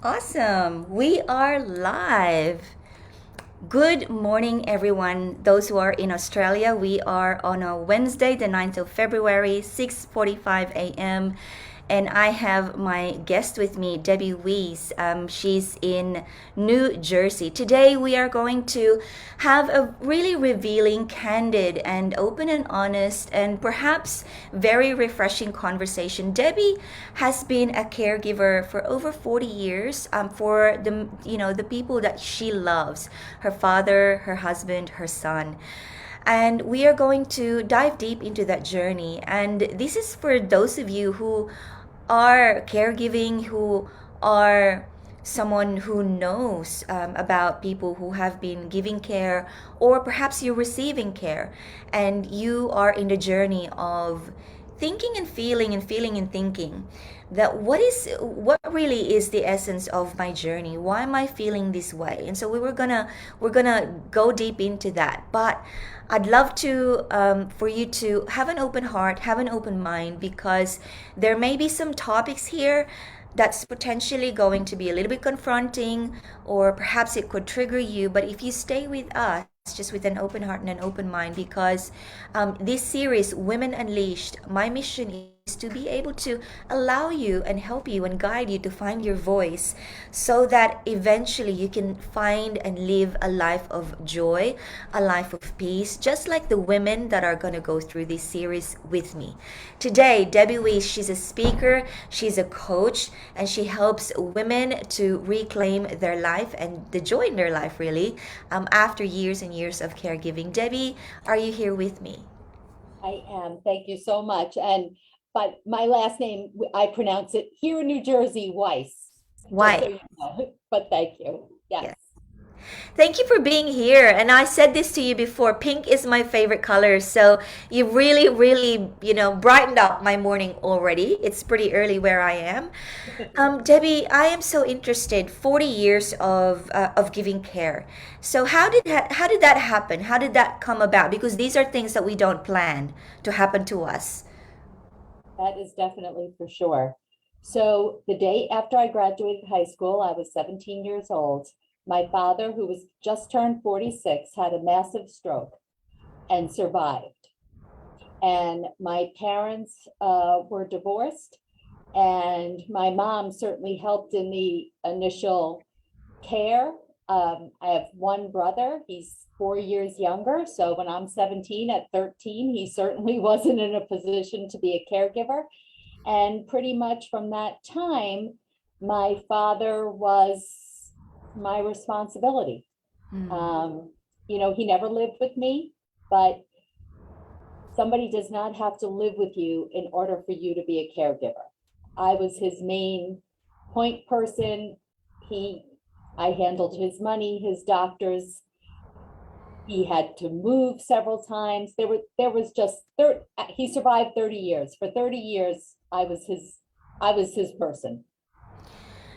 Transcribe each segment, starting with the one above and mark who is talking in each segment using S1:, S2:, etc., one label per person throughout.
S1: Awesome. We are live. Good morning, everyone. Those who are in Australia, we are on a Wednesday, the 9th of February, 6:45 a.m. And I have my guest with me, Debbie Weiss. She's in New Jersey. Today, we are going to have a really revealing, candid, and open and honest, and perhaps very refreshing conversation. Debbie has been a caregiver for over 40 years for the people that she loves, her father, her husband, her son. And we are going to dive deep into that journey. And this is for those of you who are caregiving, who are someone who knows about people who have been giving care, or perhaps you're receiving care and you are in the journey of thinking and feeling and feeling and thinking that what really is the essence of my journey, why am I feeling this way. And so we're gonna go deep into that, but I'd love to for you to have an open heart, have an open mind, because there may be some topics here that's potentially going to be a little bit confronting, or perhaps it could trigger you. But if you stay with us, just with an open heart and an open mind, because this series, Women Unleashed, my mission is to be able to allow you and help you and guide you to find your voice so that eventually you can find and live a life of joy, a life of peace, just like the women that are going to go through this series with me. Today, Debbie Weiss, she's a speaker, she's a coach, and she helps women to reclaim their life and the joy in their life, really, after years and years of caregiving. Debbie, are you here with me?
S2: I am. Thank you so much. But my last name, I pronounce it here in New Jersey, Weiss, just so
S1: Why?
S2: you know. But thank you. Yes.
S1: Yes. Thank you for being here. And I said this to you before. Pink is my favorite color. So you really, really, brightened up my morning already. It's pretty early where I am. Debbie, I am so interested. 40 years of giving care. So how did that happen? How did that come about? Because these are things that we don't plan to happen to us.
S2: That is definitely for sure. So the day after I graduated high school, I was 17 years old. My father, who was just turned 46, had a massive stroke and survived. And my parents were divorced, and my mom certainly helped in the initial care. I have one brother, he's 4 years younger. So when I'm 17, at 13, he certainly wasn't in a position to be a caregiver. And pretty much from that time, my father was my responsibility.
S1: Mm.
S2: Um, he never lived with me, but somebody does not have to live with you in order for you to be a caregiver. I was his main point person. He, I handled his money, his doctors. He had to move several times. There was just he survived 30 years. For 30 years, I was his person.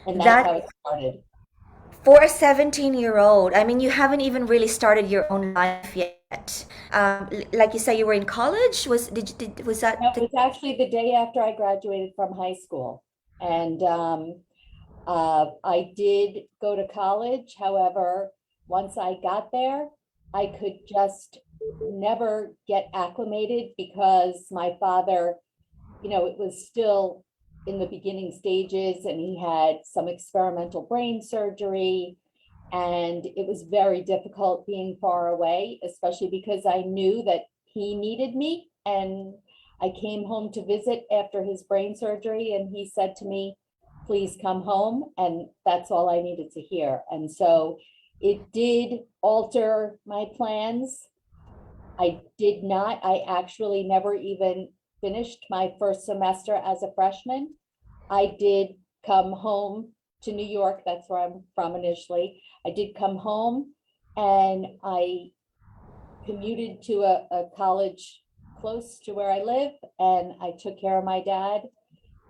S2: And that's
S1: That
S2: how it started.
S1: for a 17-year-old, I mean, you haven't even really started your own life yet. Like you say, you were in college. Was that
S2: No, it was actually the day after I graduated from high school. And I did go to college. However, once I got there, I could just never get acclimated because my father, it was still in the beginning stages and he had some experimental brain surgery. And it was very difficult being far away, especially because I knew that he needed me. And I came home to visit after his brain surgery, and he said to me, please come home. And that's all I needed to hear. And so it did alter my plans. I did not, I actually never even finished my first semester as a freshman. I did come home to New York. That's where I'm from initially. I did come home and I commuted to a college close to where I live, and I took care of my dad.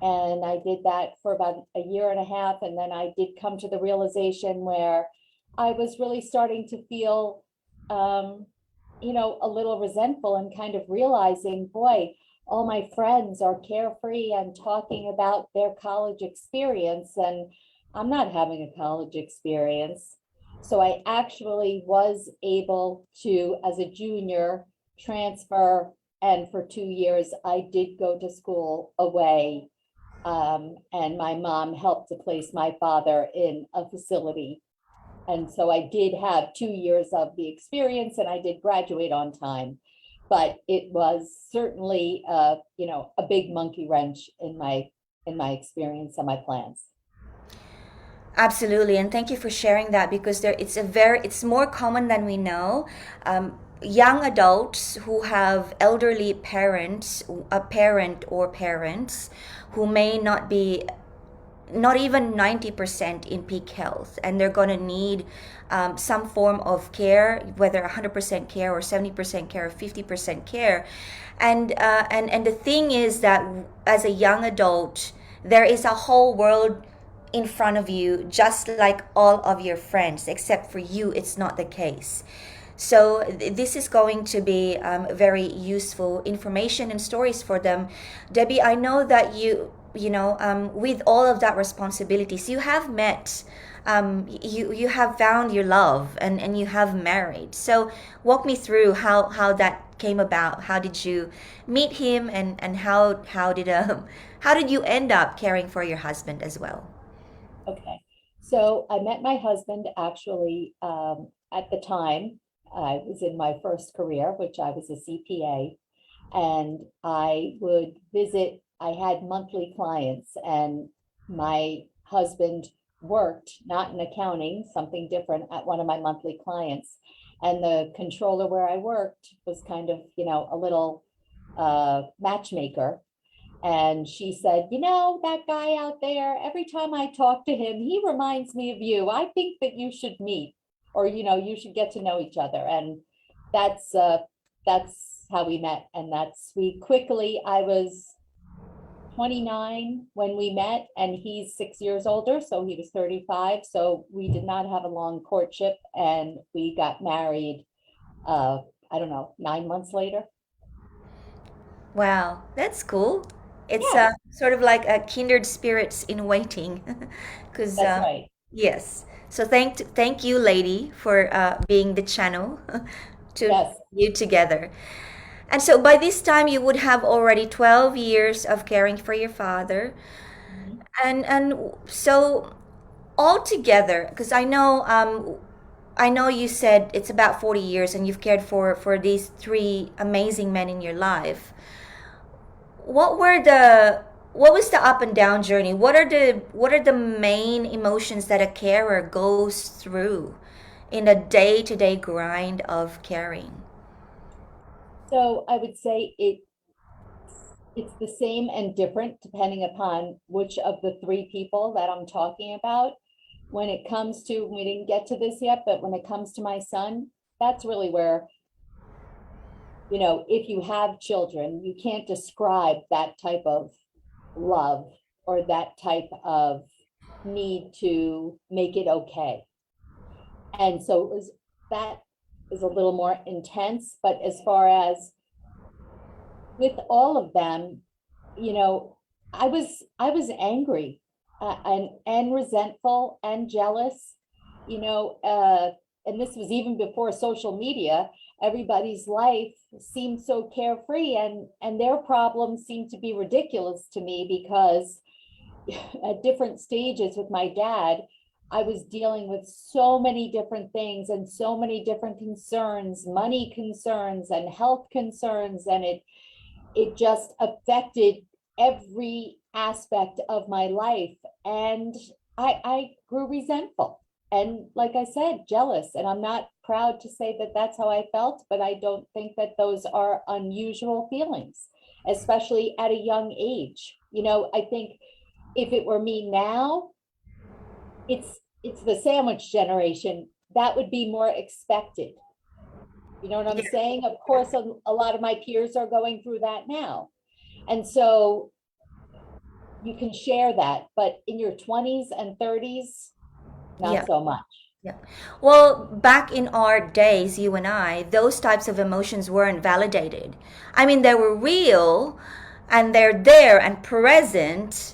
S2: And I did that for about a year and a half. And then I did come to the realization where I was really starting to feel, um, a little resentful and kind of realizing, boy, all my friends are carefree and talking about their college experience. And I'm not having a college experience. So I actually was able to, as a junior, transfer. And for 2 years, I did go to school away. And my mom helped to place my father in a facility. And so I did have 2 years of the experience and I did graduate on time. But it was certainly, a big monkey wrench in my experience and my plans.
S1: Absolutely, and thank you for sharing that because it's more common than we know. Young adults who have elderly parents, a parent or parents, who may not be not even 90% in peak health, and they're going to need some form of care, whether 100% care or 70% care or 50% care. And the thing is that as a young adult, there is a whole world in front of you, just like all of your friends, except for you, it's not the case. So this is going to be very useful information and stories for them. Debbie, I know that with all of that responsibilities, you have met, you have found your love, and you have married. So walk me through how that came about. How did you meet him, and how did you end up caring for your husband as well?
S2: Okay. So I met my husband actually at the time I was in my first career, which I was a CPA, and I would visit, I had monthly clients, and my husband worked not in accounting, something different at one of my monthly clients. And the controller where I worked was kind of, a little matchmaker. And she said, that guy out there, every time I talk to him, he reminds me of you. I think that you should meet, or, you should get to know each other. And that's that's how we met. And I was 29 when we met, and he's 6 years older. So he was 35. So we did not have a long courtship, and we got married, I don't know, 9 months later.
S1: Wow, that's cool. It's
S2: Yeah,
S1: sort of like a kindred spirits in waiting. Because,
S2: that's right.
S1: yes. So thank you, lady, for being the channel to
S2: Yes.
S1: you together. And so by this time, you would have already 12 years of caring for your father.
S2: Mhm.
S1: And so altogether, because I know you said it's about 40 years and you've cared for these three amazing men in your life. what were the what was the up and down journey? What are the main emotions that a carer goes through in the day-to-day grind of caring?
S2: So I would say it's the same and different depending upon which of the three people that I'm talking about. When it comes to, we didn't get to this yet, but when it comes to my son, that's really where, if you have children, you can't describe that type of love or that type of need to make it okay. And so that is a little more intense, but as far as with all of them, you know, I was angry, and resentful and jealous, you know, and this was even before social media. Everybody's life seemed so carefree, and their problems seemed to be ridiculous to me because at different stages with my dad, I was dealing with so many different things and so many different concerns, money concerns and health concerns, and it just affected every aspect of my life. And I grew resentful and, like I said, jealous. And I'm not proud to say that that's how I felt, but I don't think that those are unusual feelings, especially at a young age. I think if it were me now, it's the sandwich generation that would be more expected. You know what I'm
S1: Yeah.
S2: saying? Of course, a lot of my peers are going through that now. And so you can share that, but in your 20s and 30s,
S1: Yeah.
S2: not so much.
S1: Yeah. Well, back in our days, you and I, those types of emotions weren't validated. I mean, they were real and they're there and present,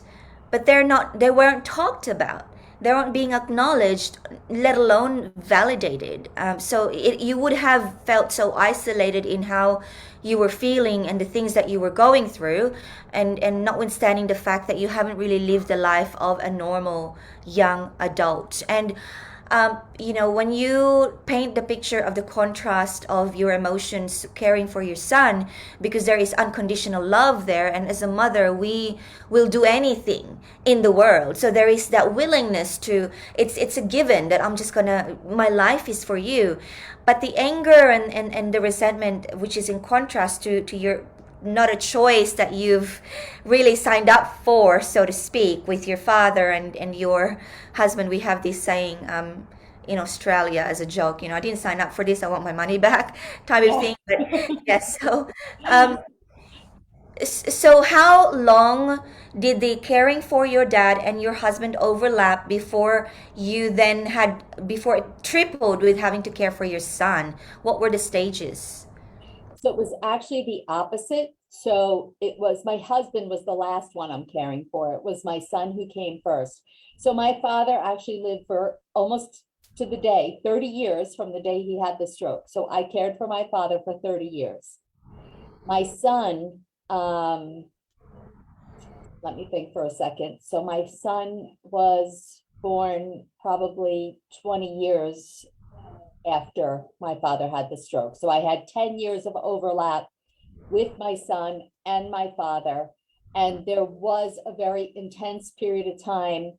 S1: but they weren't talked about. they aren't being acknowledged, let alone validated. You would have felt so isolated in how you were feeling and the things that you were going through, and notwithstanding the fact that you haven't really lived the life of a normal young adult. And when you paint the picture of the contrast of your emotions caring for your son, because there is unconditional love there, and as a mother, we will do anything in the world. So there is that willingness to, it's a given that my life is for you. But the anger and the resentment, which is in contrast to your, not a choice that you've really signed up for, so to speak, with your father and your husband. We have this saying in Australia as a joke, I didn't sign up for this, I want my money back, type of thing. But yes, um, so how long did the caring for your dad and your husband overlap before before it tripled with having to care for your son? What were the stages?
S2: So it was actually the opposite. So it was my husband was the last one I'm caring for. It was my son who came first. So my father actually lived for almost to the day, 30 years from the day he had the stroke. So I cared for my father for 30 years. My son, let me think for a second. So my son was born probably 20 years after my father had the stroke. So I had 10 years of overlap with my son and my father. And there was a very intense period of time,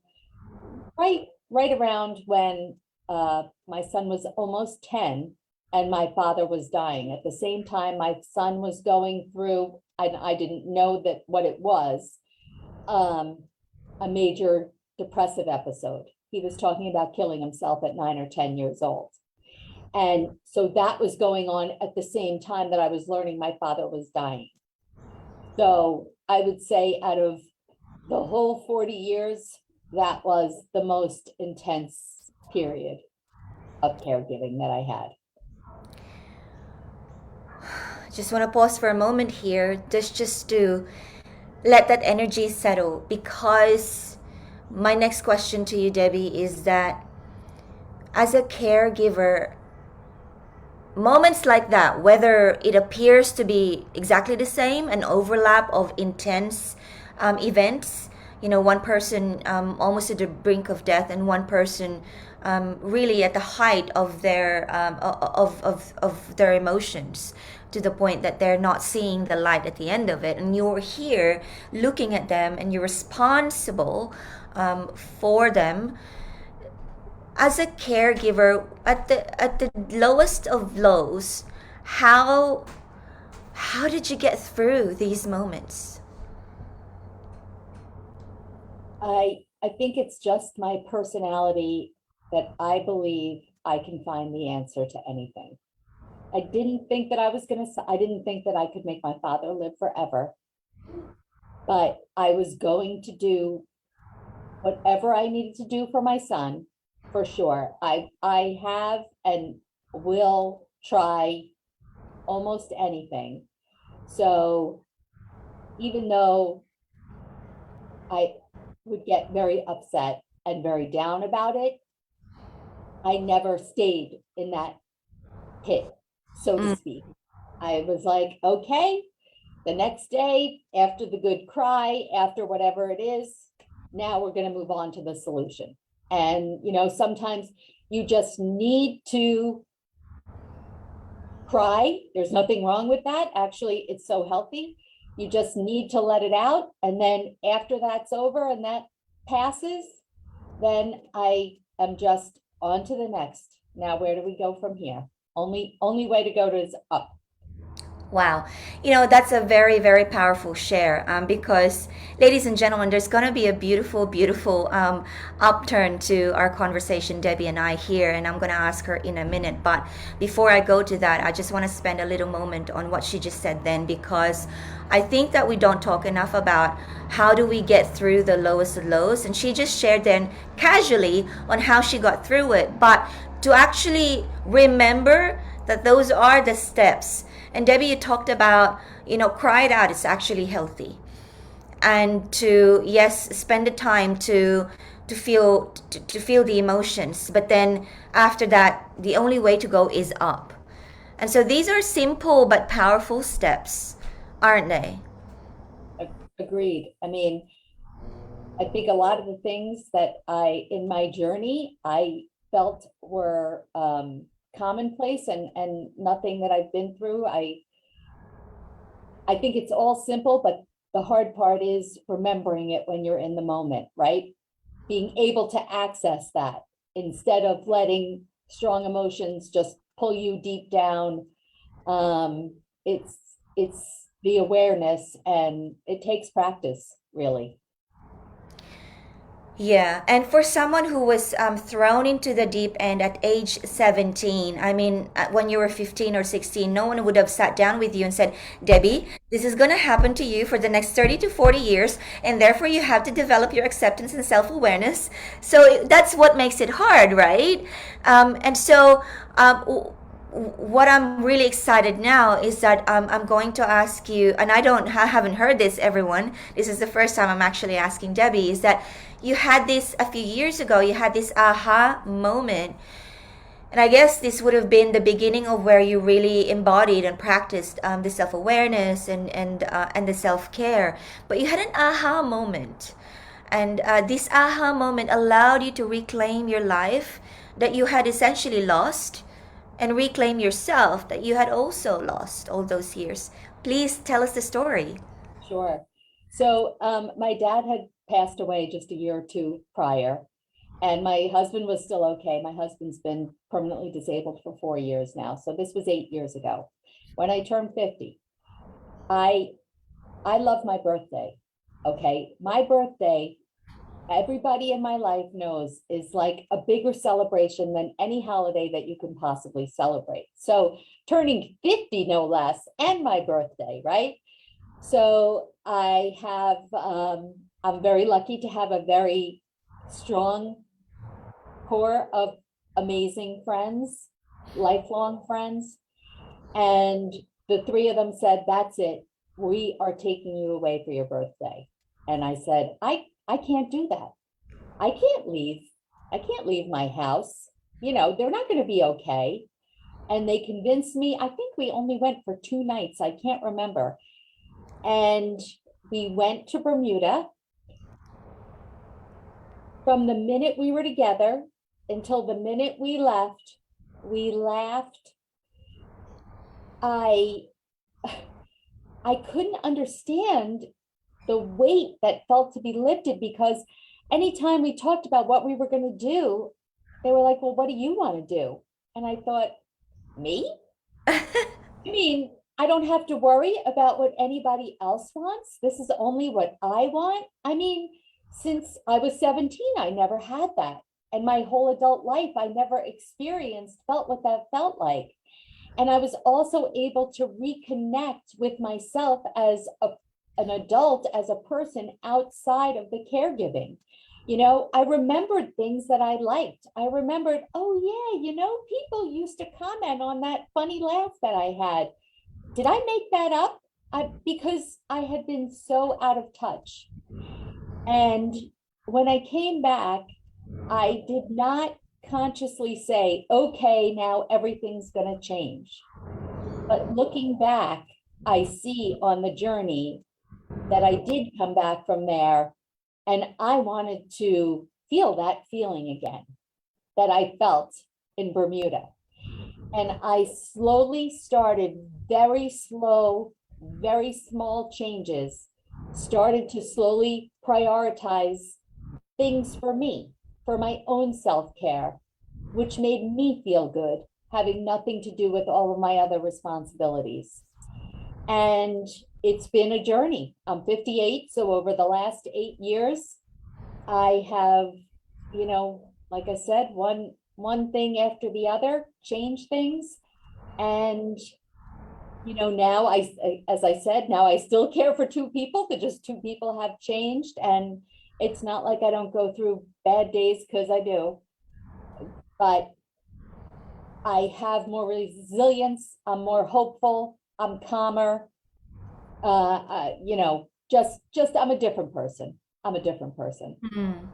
S2: right around when my son was almost 10 and my father was dying. At the same time, my son was going through, and I didn't know that what it was, a major depressive episode. He was talking about killing himself at 9 or 10 years old. And so that was going on at the same time that I was learning my father was dying. So I would say out of the whole 40 years, that was the most intense period of caregiving that I had.
S1: Just want to pause for a moment here, just to let that energy settle, because my next question to you, Debbie, is that as a caregiver, moments like that, whether it appears to be exactly the same, an overlap of intense events, one person almost at the brink of death, and one person really at the height of their emotions, to the point that they're not seeing the light at the end of it, and you're here looking at them and you're responsible for them. As a caregiver, at the lowest of lows, how did you get through these moments?
S2: I think it's just my personality that I believe I can find the answer to anything. I didn't think that I didn't think that I could make my father live forever, but I was going to do whatever I needed to do for my son, for sure. I have and will try almost anything. So even though I would get very upset and very down about it, I never stayed in that pit, so to speak. I was like, okay, the next day, after the good cry, after whatever it is, now we're going to move on to the solution. And, sometimes you just need to cry. There's nothing wrong with that. Actually, it's so healthy. You just need to let it out. And then after that's over and that passes, then I am just on to the next. Now, where do we go from here? Only way to go is up.
S1: Wow. That's a very, very powerful share, because, ladies and gentlemen, there's going to be a beautiful, beautiful upturn to our conversation, Debbie and I here, and I'm going to ask her in a minute. But before I go to that, I just want to spend a little moment on what she just said then, because I think that we don't talk enough about how do we get through the lowest of lows. And she just shared then casually on how she got through it. But to actually remember that those are the steps. And Debbie, you talked about, cry it out. It's actually healthy. and to, yes, spend the time to feel the emotions, but then after that the only way to go is up. And so these are simple but powerful steps, aren't they?
S2: Agreed. I mean, I think a lot of the things that in my journey, I felt were commonplace and nothing that I've been through. I think it's all simple, but the hard part is remembering it when you're in the moment, right? Being able to access that instead of letting strong emotions just pull you deep down. Um, it's it's the awareness, and it takes practice, really.
S1: Yeah, and for someone who was thrown into the deep end at age 17, I mean, when you were 15 or 16, no one would have sat down with you and said, Debbie, this is going to happen to you for the next 30 to 40 years, and therefore you have to develop your acceptance and self awareness. So that's what makes it hard, right? And so, what I'm really excited now is that I'm going to ask you, and I haven't heard this, everyone. This is the first time I'm actually asking Debbie. Is that you had this a few years ago? You had this aha moment, and I guess this would have been the beginning of where you really embodied and practiced the self awareness and the self care. But you had an aha moment, and this aha moment allowed you to reclaim your life that you had essentially lost, and reclaim yourself that you had also lost all those years. Please tell us the story.
S2: Sure. So my dad had passed away just a year or two prior, and my husband was still okay. My husband's been permanently disabled for 4 years now. So this was 8 years ago. When I turned 50, I I love my birthday. Okay. My birthday, everybody in my life knows, is like a bigger celebration than any holiday that you can possibly celebrate. So turning 50, no less, and my birthday, right? So I'm very lucky to have a very strong core of amazing friends, lifelong friends. And the three of them said, that's it. We are taking you away for your birthday. And I said, I can't do that. I can't leave. I can't leave my house. They're not going to be okay. And they convinced me. I think we only went for 2 nights. I can't remember. And we went to Bermuda. From the minute we were together until the minute we left, we laughed. I I couldn't understand the weight that felt to be lifted, because anytime we talked about what we were going to do, they were like, well, what do you want to do? And I thought, me? I mean, I don't have to worry about what anybody else wants. This is only what I want. I mean, since I was 17, I never had that. And my whole adult life, I never felt what that felt like. And I was also able to reconnect with myself as an adult, as a person outside of the caregiving. I remembered things that I liked. I remembered, oh, yeah, people used to comment on that funny laugh that I had. Did I make that up? Because I had been so out of touch. And when I came back, I did not consciously say, okay, now everything's going to change. But looking back, I see on the journey that I did come back from there, and I wanted to feel that feeling again that I felt in Bermuda. And I slowly started, very slow, very small changes, started to slowly prioritize things for me, for my own self care, which made me feel good, having nothing to do with all of my other responsibilities. And it's been a journey. I'm 58. So over the last 8 years, I have, like I said, one thing after the other, change things. And now as I said, now I still care for two people, but just two people have changed. And it's not like I don't go through bad days, because I do, but I have more resilience. I'm more hopeful. I'm calmer. just I'm a different person. I'm a different person.
S1: Mm.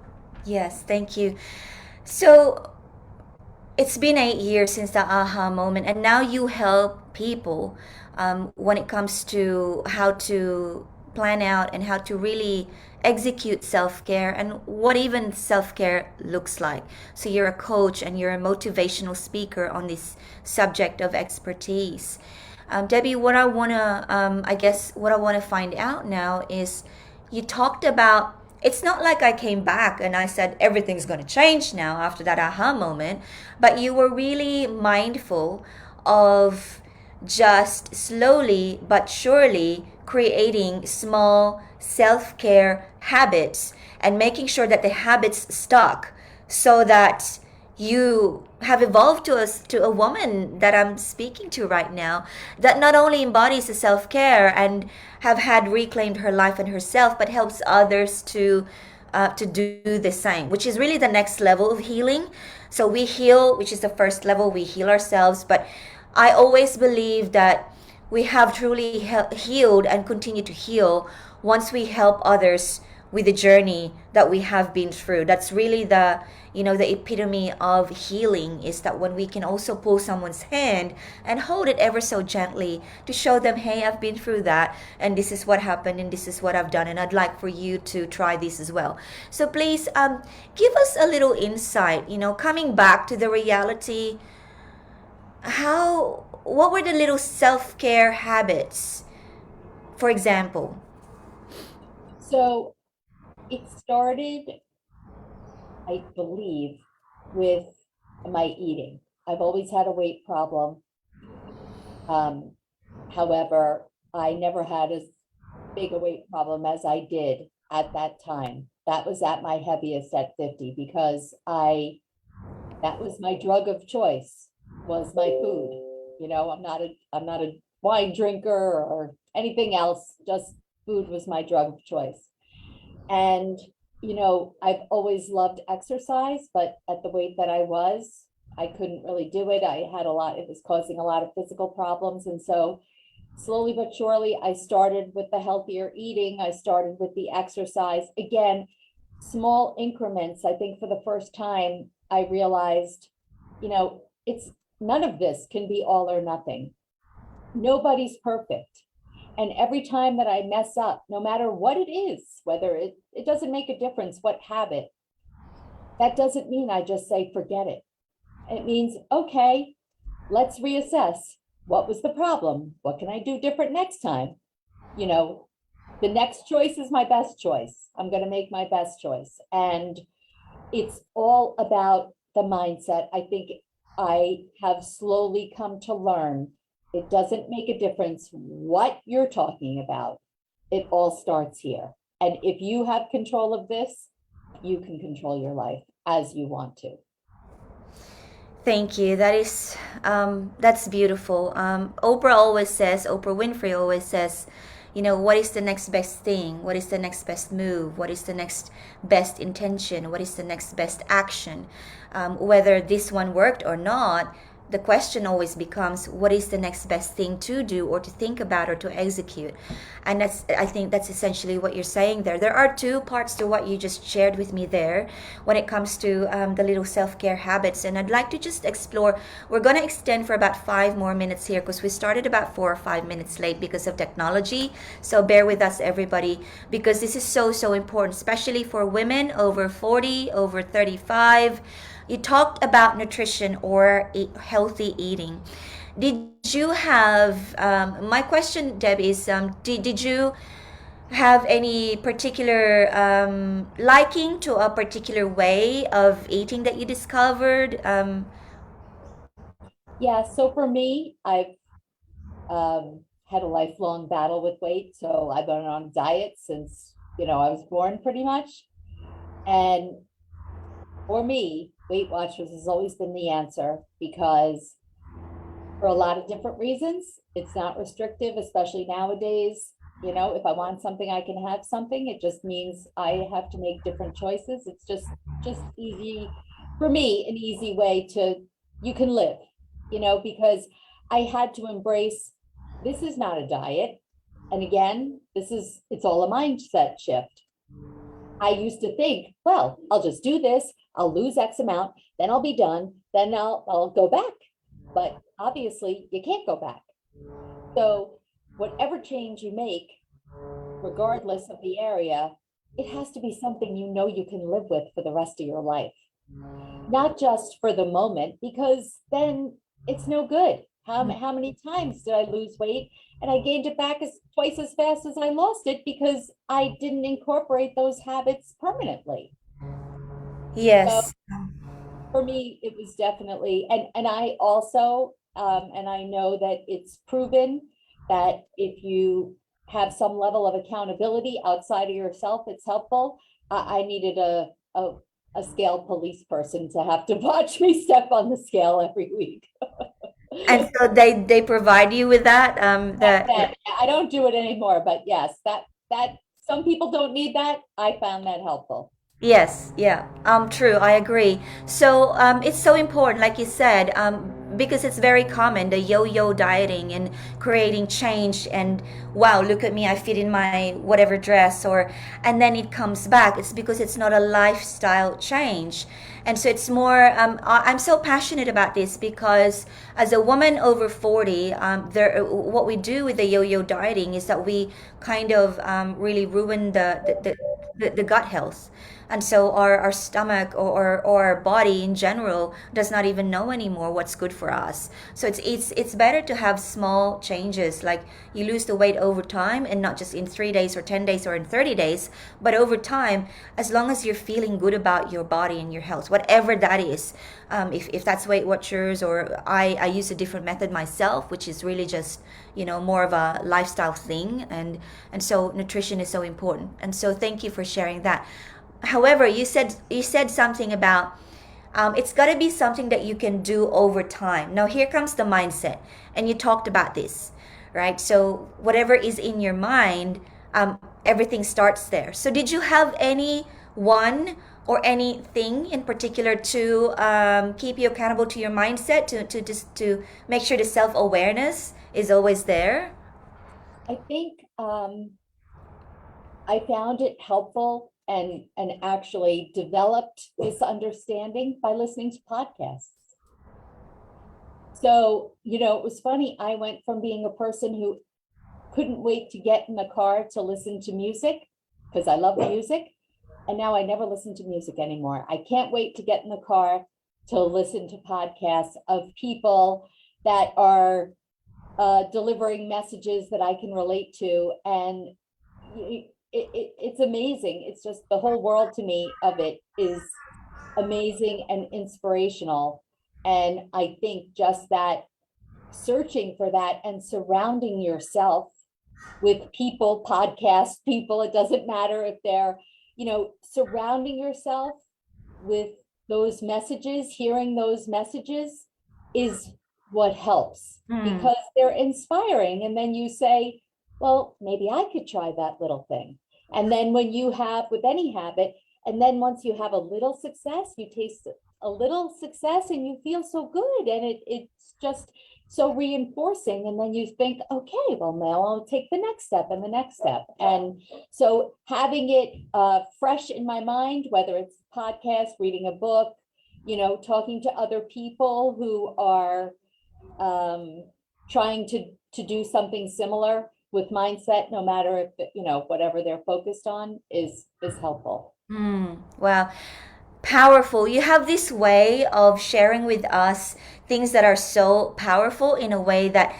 S1: Yes, thank you. So it's been 8 years since the aha moment, and now you help people when it comes to how to plan out and how to really execute self-care and what even self-care looks like. So you're a coach and you're a motivational speaker on this subject of expertise. Debbie, what I wanna, I guess, what I wanna find out now is, you talked about, it's not like I came back and I said everything's going to change now after that aha moment, but you were really mindful of just slowly but surely creating small self care habits and making sure that the habits stuck, so that you have evolved to a woman that I'm speaking to right now, that not only embodies the self-care and have had reclaimed her life and herself, but helps others to do the same, which is really the next level of healing. So we heal, which is the first level, we heal ourselves, but I always believe that we have truly healed and continue to heal once we help others with the journey that we have been through. That's really the, the epitome of healing, is that when we can also pull someone's hand and hold it ever so gently to show them, hey, I've been through that and this is what happened and this is what I've done and I'd like for you to try this as well. So please, give us a little insight, coming back to the reality. What were the little self-care habits, for example?
S2: So it started, I believe, with my eating. I've always had a weight problem. Um, However, I never had as big a weight problem as I did at that time. That was at my heaviest at 50, because that was my drug of choice, was my food. I'm not a wine drinker or anything else, just food was my drug of choice. And, I've always loved exercise, but at the weight that I was, I couldn't really do it. It was causing a lot of physical problems. And so slowly but surely, I started with the healthier eating. I started with the exercise. Again, small increments. I think for the first time, I realized, it's none of this can be all or nothing. Nobody's perfect. And every time that I mess up, no matter what it is, whether it doesn't make a difference what habit, that doesn't mean I just say, forget it. It means, okay, let's reassess. What was the problem? What can I do different next time? You know, the next choice is my best choice. I'm going to make my best choice. And it's all about the mindset. I think I have slowly come to learn it doesn't make a difference what you're talking about. It all starts here. And if you have control of this, you can control your life as you want to.
S1: Thank you. That's beautiful. Oprah Winfrey always says, what is the next best thing? What is the next best move? What is the next best intention? What is the next best action? Whether this one worked or not, the question always becomes, what is the next best thing to do or to think about or to execute? And I think that's essentially what you're saying there. There are two parts to what you just shared with me there when it comes to the little self-care habits. And I'd like to just explore, we're going to extend for about 5 more minutes here because we started about 4 or 5 minutes late because of technology. So bear with us, everybody, because this is so, so important, especially for women over 40, over 35. You talked about nutrition or healthy eating. Did you have, my question, Deb, is did you have any particular liking to a particular way of eating that you discovered?
S2: Yeah, so for me, I've had a lifelong battle with weight. So I've been on a diet since, I was born pretty much. And for me, Weight Watchers has always been the answer, because for a lot of different reasons, it's not restrictive, especially nowadays. If I want something, I can have something. It just means I have to make different choices. It's just easy for me, an easy way to, you can live, because I had to embrace, this is not a diet. And again, it's all a mindset shift. I used to think, well, I'll just do this, I'll lose X amount, then I'll be done, then I'll go back. But obviously, you can't go back. So, whatever change you make, regardless of the area, it has to be something you know you can live with for the rest of your life, not just for the moment, because then it's no good. How many times did I lose weight and I gained it back as twice as fast as I lost it because I didn't incorporate those habits permanently. So
S1: Yes.
S2: for me, it was definitely, and I also, and I know that it's proven that if you have some level of accountability outside of yourself, it's helpful. I needed a scale police person to have to watch me step on the scale every week.
S1: And so they provide you with that.
S2: That I don't do it anymore, but yes, that some people don't need that. I found that helpful.
S1: Yes, yeah, true. I agree. So it's so important, like you said, because it's very common, the yo-yo dieting and creating change. And wow, look at me, I fit in my whatever dress, or and then it comes back. It's because it's not a lifestyle change, and so it's more. I'm so passionate about this because as a woman over 40, what we do with the yo-yo dieting is that we kind of really ruin the gut health, and so our stomach or our body in general does not even know anymore what's good for us. So it's better to have small changes, like you lose the weight over time, and not just in 3 days or 10 days or in 30 days, but over time, as long as you're feeling good about your body and your health, whatever that is. If that's Weight Watchers, or I use a different method myself, which is really just more of a lifestyle thing, and so nutrition is so important, and so thank you for sharing that. However, you said something about it's got to be something that you can do over time. Now here comes the mindset, and you talked about this, right? So whatever is in your mind, everything starts there. So did you have any one or anything in particular to keep you accountable to your mindset, to make sure the self-awareness is always there?
S2: I think I found it helpful and actually developed this understanding by listening to podcasts. So, it was funny. I went from being a person who couldn't wait to get in the car to listen to music because I love music. And now I never listen to music anymore. I can't wait to get in the car to listen to podcasts of people that are delivering messages that I can relate to. And it's amazing. It's just the whole world to me of it is amazing and inspirational. And I think just that searching for that and surrounding yourself with people, podcast people, it doesn't matter if they're, surrounding yourself with those messages, hearing those messages is what helps
S1: Hmm.
S2: because they're inspiring. And then you say, well, maybe I could try that little thing. And then when you have with any habit, and then once you have a little success, you taste a little success and you feel so good. And it's just so reinforcing. And then you think, okay, well, now I'll take the next step and the next step. And so having it fresh in my mind, whether it's podcast, reading a book, talking to other people who are trying to do something similar with mindset, no matter if whatever they're focused on is helpful.
S1: Wow. Powerful. You have this way of sharing with us things that are so powerful in a way that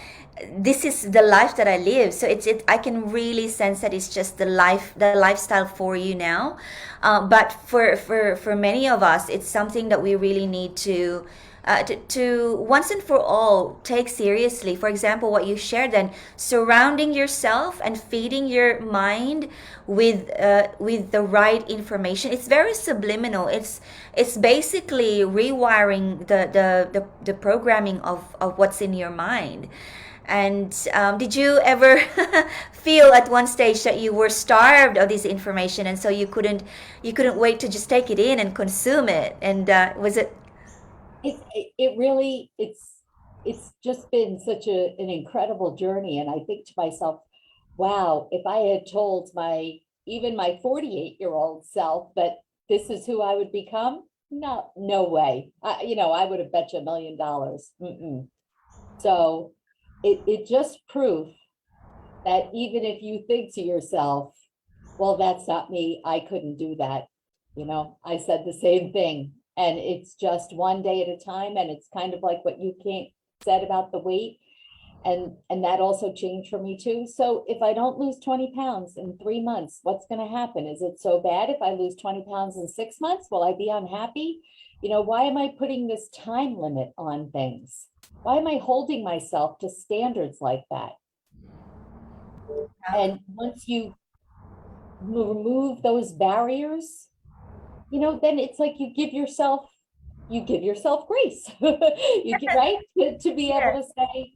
S1: this is the life that I live. So I can really sense that it's just the lifestyle for you now. But for many of us, it's something that we really need to once and for all take seriously. For example, what you shared, then surrounding yourself and feeding your mind with the right information. It's very subliminal. It's basically rewiring the programming of what's in your mind. And did you ever feel at one stage that you were starved of this information, and so you couldn't wait to just take it in and consume it? And was it?
S2: It really it's just been such an incredible journey. And I think to myself, wow, if I had told even my 48-year-old self that this is who I would become, no, no way. I would have bet you $1 million. Mm-mm. So it just proof that even if you think to yourself, well, that's not me, I couldn't do that. I said the same thing. And it's just one day at a time. And it's kind of like what you can't said about the weight. And that also changed for me too. So if I don't lose 20 pounds in 3 months, what's going to happen? Is it so bad if I lose 20 pounds in 6 months? Will I be unhappy? Why am I putting this time limit on things? Why am I holding myself to standards like that? And once you remove those barriers, then it's like you give yourself grace. You get right to be able
S1: Yeah.
S2: to say,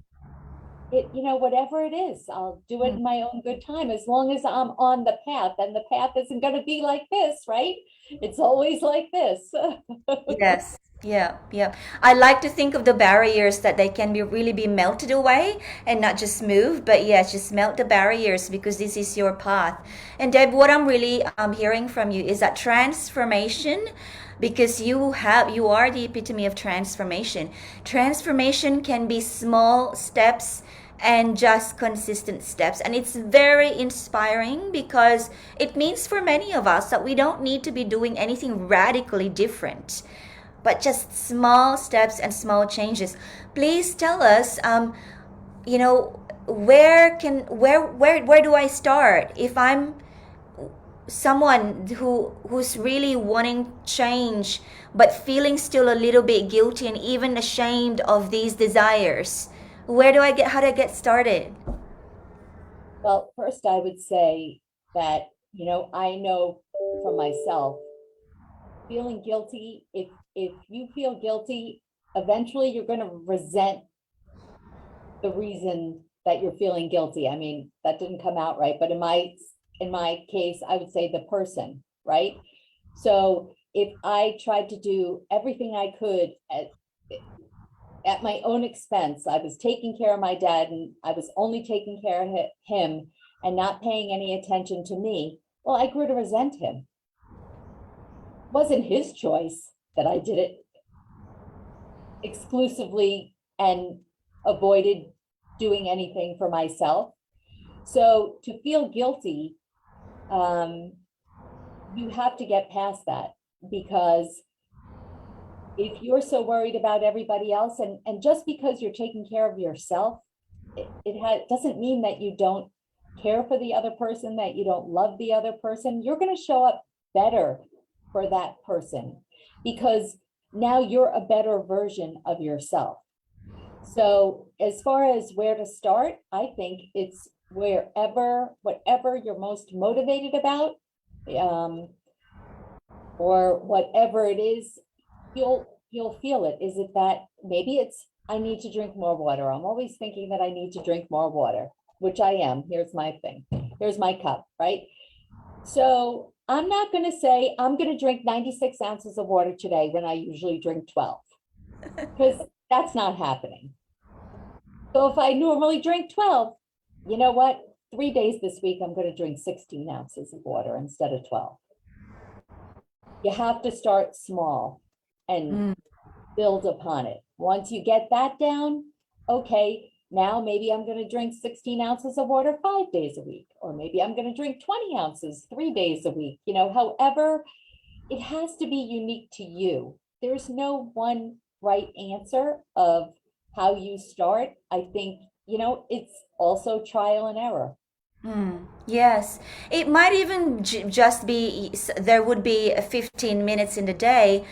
S2: whatever it is, I'll do it in my own good time, as long as I'm on the path, and the path isn't going to be like this, right? It's always like this.
S1: Yes. Yeah, yeah. I like to think of the barriers that they can be really be melted away and not just move, but yes, just melt the barriers because this is your path. And Deb, what I'm really hearing from you is that transformation, because you are the epitome of transformation. Transformation can be small steps and just consistent steps. And it's very inspiring because it means for many of us that we don't need to be doing anything radically different, but just small steps and small changes. Please tell us, you know, where do I start if I'm someone who's really wanting change but feeling still a little bit guilty and even ashamed of these desires? How do I get started?
S2: Well, first I would say that, I know for myself, feeling guilty, if you feel guilty, eventually you're going to resent the reason that you're feeling guilty. I mean, that didn't come out right, but in my case, I would say the person, right? So if I tried to do everything I could at my own expense, I was taking care of my dad and I was only taking care of him and not paying any attention to me, well, I grew to resent him. It wasn't his choice that I did it exclusively and avoided doing anything for myself. So to feel guilty, um, you have to get past that, because if you're so worried about everybody else, and just because you're taking care of yourself, doesn't mean that you don't care for the other person, that you don't love the other person. You're going to show up better for that person because now you're a better version of yourself. So as far as where to start, I think it's whatever you're most motivated about, um, or whatever it is, you'll feel it. Is it that maybe it's I need to drink more water? I'm always thinking that I need to drink more water, which I am. Here's my thing. Here's my cup, right? So I'm not going to say I'm going to drink 96 ounces of water today when I usually drink 12, because that's not happening. So if I normally drink 12, you know what? 3 days this week, I'm going to drink 16 ounces of water instead of 12. You have to start small and
S1: Mm.
S2: build upon it. Once you get that down, okay, now maybe I'm going to drink 16 ounces of water 5 days a week, or maybe I'm going to drink 20 ounces 3 days a week. However, it has to be unique to you. There's no one right answer of how you start. I think, it's also trial and error.
S1: Mm, yes, it might even just be there would be 15 minutes in the day,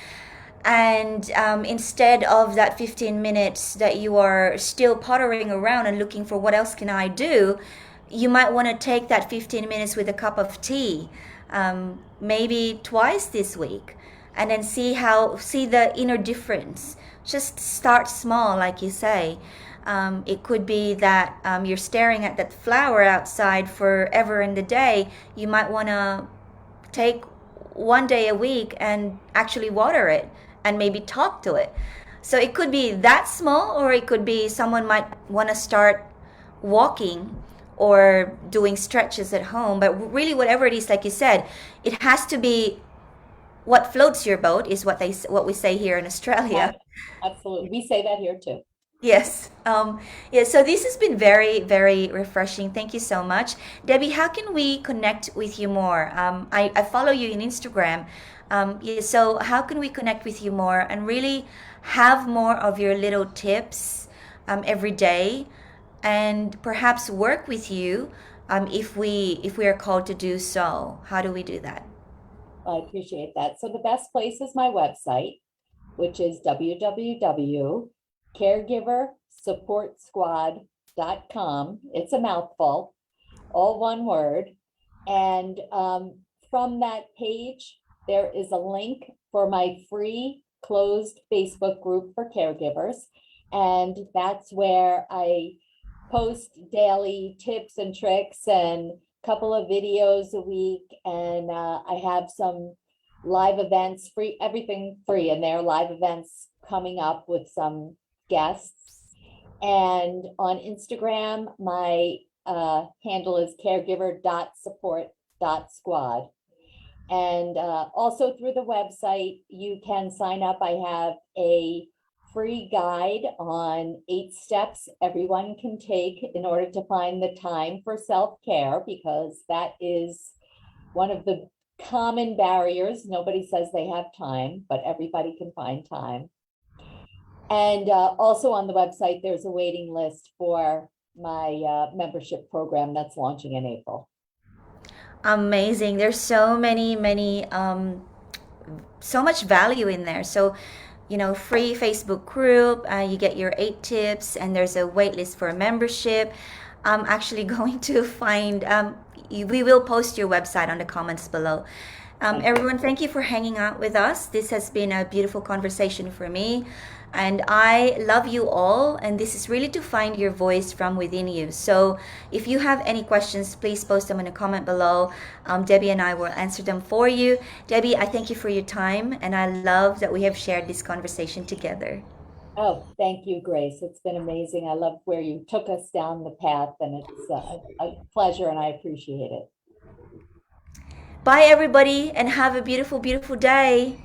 S1: and instead of that 15 minutes that you are still pottering around and looking for what else can I do, you might want to take that 15 minutes with a cup of tea, maybe twice this week, and then see the inner difference. Just start small, like you say. It could be that you're staring at that flower outside forever in the day. You might want to take one day a week and actually water it and maybe talk to it. So it could be that small, or it could be someone might want to start walking or doing stretches at home. But really, whatever it is, like you said, it has to be what floats your boat, is what we say here in Australia.
S2: Ab- Absolutely. We say that here too.
S1: Yes. Yeah. So this has been very, very refreshing. Thank you so much, Debbie. How can we connect with you more? I follow you in Instagram. Yeah. So how can we connect with you more and really have more of your little tips every day, and perhaps work with you if we are called to do so? How do we do that?
S2: I appreciate that. So the best place is my website, which is www.caregiversupportsquad.com. It's a mouthful, all one word. And from that page, there is a link for my free closed Facebook group for caregivers. And that's where I post daily tips and tricks and a couple of videos a week. And I have some live events, free, everything free. And there are live events coming up with some guests. And on Instagram, my handle is caregiver.support.squad. And also through the website, you can sign up. I have a free guide on 8 steps everyone can take in order to find the time for self-care, because that is one of the common barriers. Nobody says they have time, but everybody can find time. And also on the website, there's a waiting list for my membership program that's launching in April.
S1: Amazing. There's so many, so much value in there. So, free Facebook group, you get your 8 tips, and there's a wait list for a membership. I'm actually going to find, we will post your website on the comments below. Everyone, thank you for hanging out with us. This has been a beautiful conversation for me. And I love you all. And this is really to find your voice from within you. So if you have any questions, please post them in a comment below. Debbie and I will answer them for you. Debbie, I thank you for your time. And I love that we have shared this conversation together.
S2: Oh, thank you, Grace. It's been amazing. I love where you took us down the path, and it's a pleasure, and I appreciate it.
S1: Bye, everybody, and have a beautiful, beautiful day.